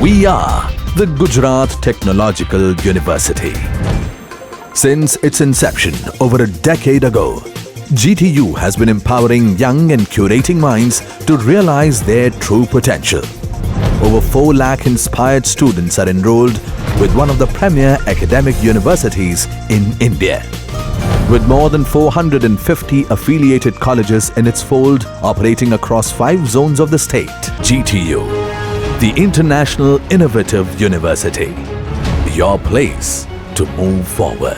We are the Gujarat Technological University. Since its inception over a decade ago, GTU has been empowering young and curating minds to realize their true potential. Over 4 lakh inspired students are enrolled with one of the premier academic universities in India. With more than 450 affiliated colleges in its fold operating across 5 zones of the state, GTU, the International Innovative University, your place to move forward.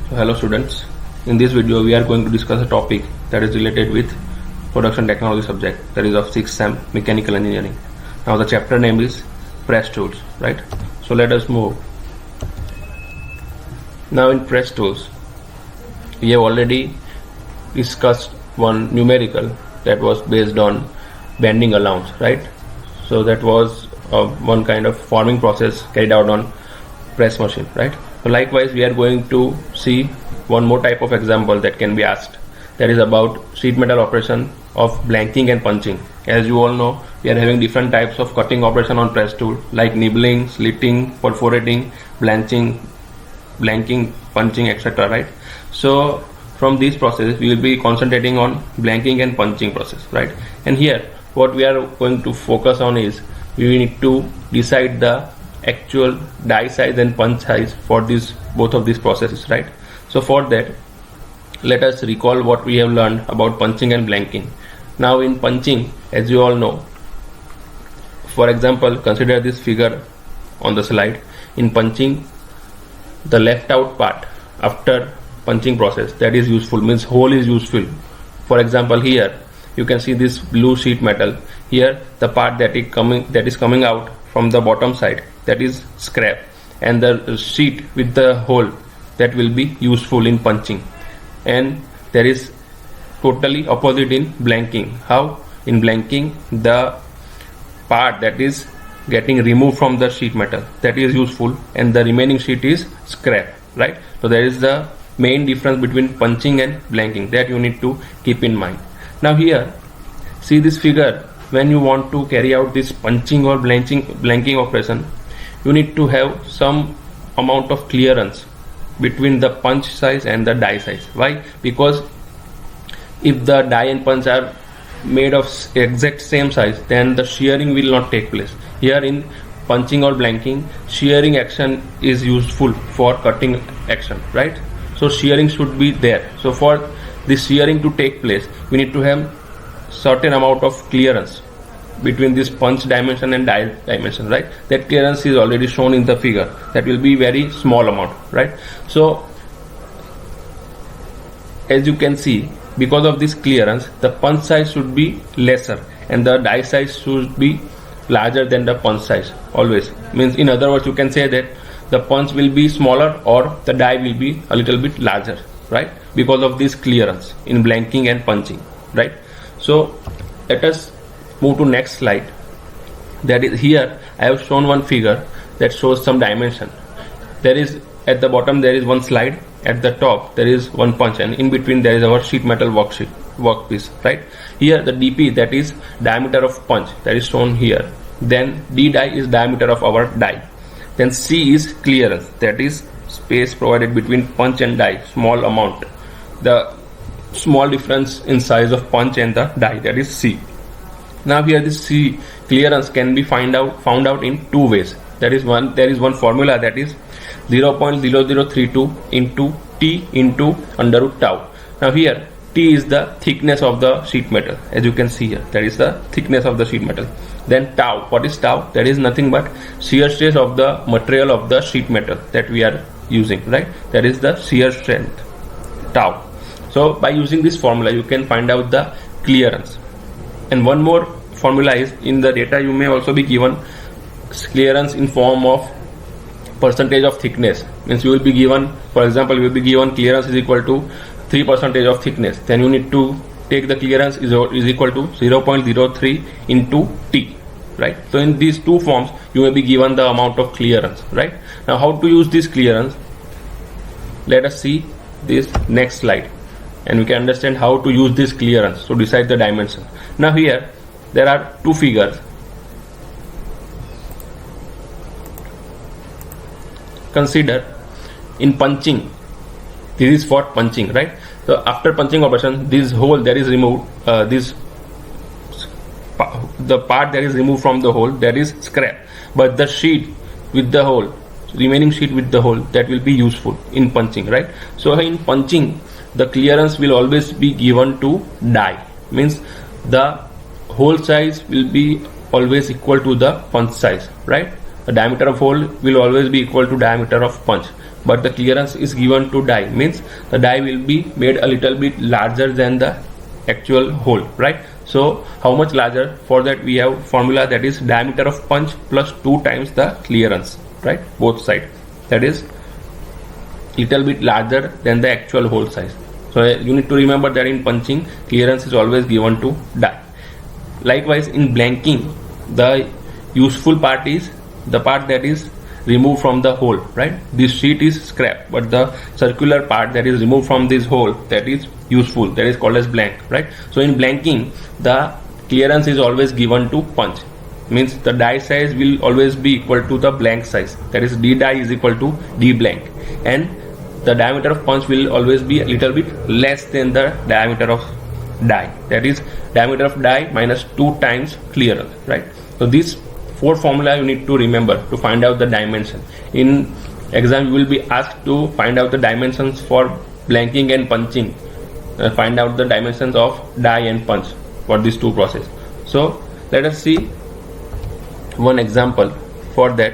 Hello students, in this video we are going to discuss a topic that is related with production technology subject, that is of 6th SEM mechanical engineering. Now the chapter name is press tools, right? So let us move. Now in press tools we have already discussed one numerical that was based on bending allowance, right? So that was one kind of forming process carried out on press machine, right? So likewise we are going to see one more type of example that can be asked, that is about sheet metal operation of blanking and punching. As you all know, we are having different types of cutting operation on press tool like nibbling, slitting, perforating, blanching, blanking, punching, etc. right? So from these processes we will be concentrating on blanking and punching process, right? And here what we are going to focus on is we need to decide the actual die size and punch size for both of these processes, right? So for that, let us recall what we have learned about punching and blanking. Now in punching, as you all know, for example, consider this figure on the slide. In punching, the left out part after punching process, that is useful, means hole is useful. For example, here you can see this blue sheet metal. Here the part that is coming out from the bottom side, that is scrap, and the sheet with the hole, that will be useful in punching. And there is totally opposite in blanking. How? In blanking, the part that is getting removed from the sheet metal, that is useful, and the remaining sheet is scrap, right? So there is the main difference between punching and blanking that you need to keep in mind. Now here, see this figure. When you want to carry out this punching or blanking operation, you need to have some amount of clearance between the punch size and the die size. Why? Because if the die and punch are made of exact same size, then the shearing will not take place. Here in punching or blanking, shearing action is useful for cutting action, right? So shearing should be there. So for this shearing to take place, we need to have certain amount of clearance between this punch dimension and die dimension, right? That clearance is already shown in the figure. That will be very small amount, right? So as you can see, because of this clearance, the punch size should be lesser and the die size should be larger than the punch size always. Means in other words, you can say that the punch will be smaller or the die will be a little bit larger, right? Because of this clearance in blanking and punching, right? So let us move to next slide. That is, here I have shown one figure that shows some dimension. There is at the bottom there is one slide, at the top there is one punch, and in between there is our sheet metal workpiece, right? Here the DP, that is diameter of punch, that is shown here. Then D die is diameter of our die. Then C is clearance, that is space provided between punch and die, small amount, the small difference in size of punch and the die, that is C. Now here this C clearance can be found out in 2 ways. There is one formula, that is 0.0032 into T into under root tau. Now here T is the thickness of the sheet metal, as you can see here, that is the thickness of the sheet metal. Then tau, what is tau? That is nothing but shear stress of the material of the sheet metal that we are using, right? That is the shear strength, tau. So by using this formula you can find out the clearance. And one more formula is, in the data you may also be given clearance in form of percentage of thickness. Means you will be given, for example, you will be given clearance is equal to 3% of thickness. Then you need to take the clearance is equal to 0.03 into T. Right. So in these two forms, you may be given the amount of clearance. Right. Now, how to use this clearance? Let us see this next slide, and we can understand how to use this clearance to decide the dimension. Now here there are two figures. Consider in punching, this is for punching, right? So after punching operation, this hole that is removed, the part that is removed from the hole, that is scrap, but the sheet with the hole, remaining sheet with the hole, that will be useful in punching, right? So in punching, the clearance will always be given to die, means the hole size will be always equal to the punch size, right? The diameter of hole will always be equal to diameter of punch, but the clearance is given to die, means the die will be made a little bit larger than the actual hole, right? So how much larger? For that we have formula, that is diameter of punch plus 2 times the clearance, right? Both sides, that is little bit larger than the actual hole size. So you need to remember that in punching, clearance is always given to die. Likewise in blanking, the useful part is the part that is removed from the hole, right? This sheet is scrap, but the circular part that is removed from this hole, that is useful, that is called as blank, right? So in blanking, the clearance is always given to punch, means the die size will always be equal to the blank size, that is d die is equal to d blank, and the diameter of punch will always be a little bit less than the diameter of die, that is diameter of die minus 2 times clearance, right? So these 4 formula you need to remember to find out the dimension. In exam you will be asked to find out the dimensions for blanking and punching, find out the dimensions of die and punch for these two processes. So let us see one example for that.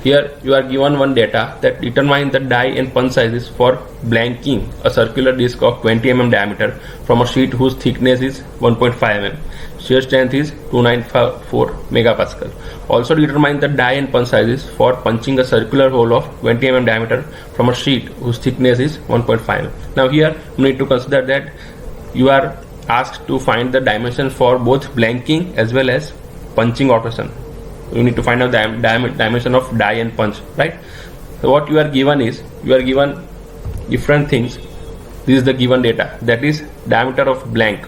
Here you are given one data that determine the die and punch sizes for blanking a circular disc of 20 mm diameter from a sheet whose thickness is 1.5 mm. Shear strength is 294 megapascal. Also determine the die and punch sizes for punching a circular hole of 20 mm diameter from a sheet whose thickness is 1.5 mm. Now here you need to consider that you are asked to find the dimension for both blanking as well as punching operation. You need to find out the dimension of die and punch, right? So what you are given is, you are given different things. This is the given data, that is diameter of blank,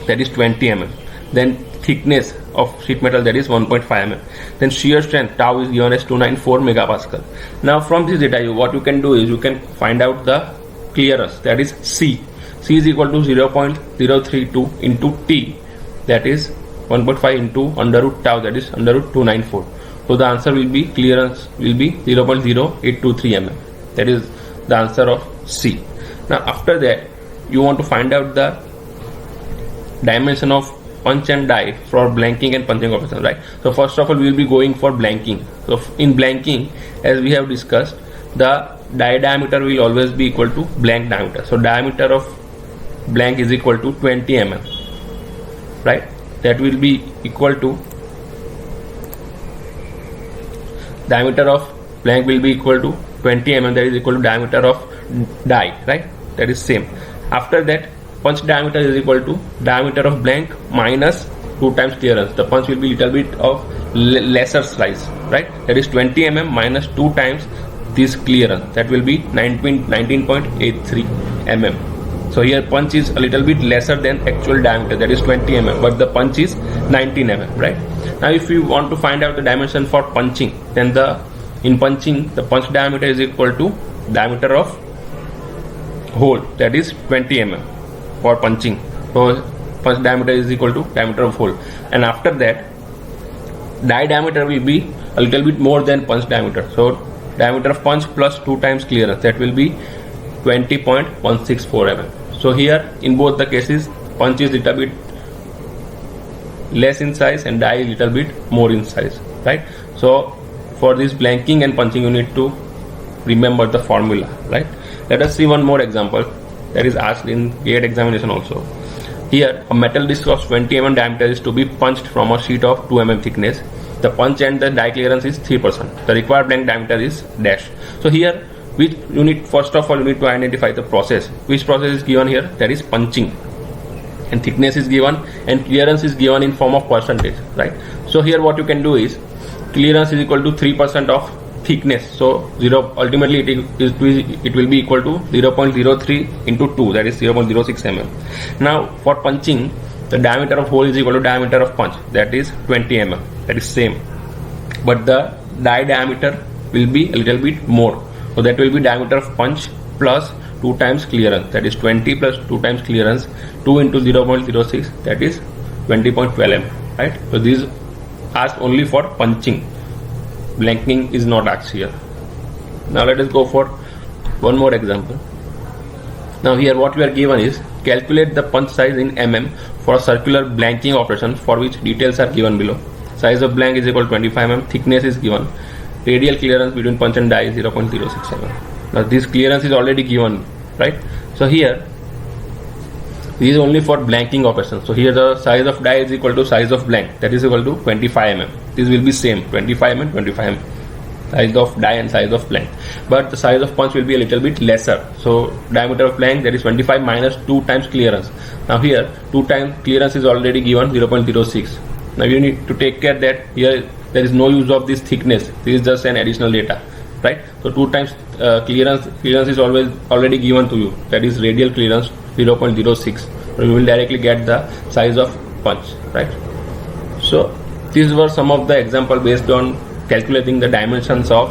that is 20 mm, then thickness of sheet metal, that is 1.5 mm, then shear strength tau is given as 294 megapascal. Now from this data, what you can do is you can find out the clearance, that is C is equal to 0.032 into T, that is 1.5 into under root tau, that is under root 294. So the answer will be, clearance will be 0.0823 mm, that is the answer of C. Now after that you want to find out the dimension of punch and die for blanking and punching operation, right? So first of all we will be going for blanking. So in blanking, as we have discussed, the die diameter will always be equal to blank diameter. So diameter of blank is equal to 20 mm, right? That will be equal to, diameter of blank will be equal to 20 mm, that is equal to diameter of die, right? That is same. After that, punch diameter is equal to diameter of blank minus 2 times clearance. The punch will be little bit of lesser size, right? That is 20 mm minus 2 times this clearance, that will be 19.83 mm. So here punch is a little bit lesser than actual diameter, that is 20 mm, but the punch is 19 mm, right? Now if you want to find out the dimension for punching, then in punching the punch diameter is equal to diameter of hole, that is 20 mm for punching. So punch diameter is equal to diameter of hole, and after that die diameter will be a little bit more than punch diameter. So diameter of punch plus 2 times clearance, that will be 20.164 mm. So here in both the cases, punch is little bit less in size and die little bit more in size, right? So for this blanking and punching you need to remember the formula, right? Let us see one more example that is asked in GATE examination also. Here a metal disc of 20 mm diameter is to be punched from a sheet of 2 mm thickness. The punch and the die clearance is 3%. The required blank diameter is dash. So here, which you need, first of all, you need to identify the process. Which process is given here? That is punching. And thickness is given and clearance is given in form of percentage, right? So here what you can do is, clearance is equal to 3% of thickness. So ultimately it will be equal to 0.03 into 2, that is 0.06 mm. Now for punching, the diameter of hole is equal to diameter of punch, that is 20 mm. That is same, but the die diameter will be a little bit more. So that will be diameter of punch plus 2 times clearance, that is 20 plus 2 times clearance, 2 into 0.06, that is 20.12 mm, right? So this is asked only for punching. Blanking is not asked here. Now let us go for one more example. Now here what we are given is, calculate the punch size in mm for a circular blanking operation for which details are given below. Size of blank is equal to 25 mm, thickness is given, radial clearance between punch and die is 0.06 mm. Now this clearance is already given, right? So here this is only for blanking operations. So here the size of die is equal to size of blank, that is equal to 25 mm. This will be same, 25 mm, 25 mm. Size of die and size of blank. But the size of punch will be a little bit lesser. So diameter of blank, that is 25 minus 2 times clearance. Now here 2 times clearance is already given, 0.06. Now you need to take care that here there is no use of this thickness. This is just an additional data, right? So 2 times clearance is always already given to you, that is radial clearance 0.06. So you will directly get the size of punch, right? So these were some of the example based on calculating the dimensions of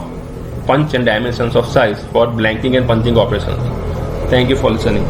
punch and dimensions of size for blanking and punching operations. Thank you for listening.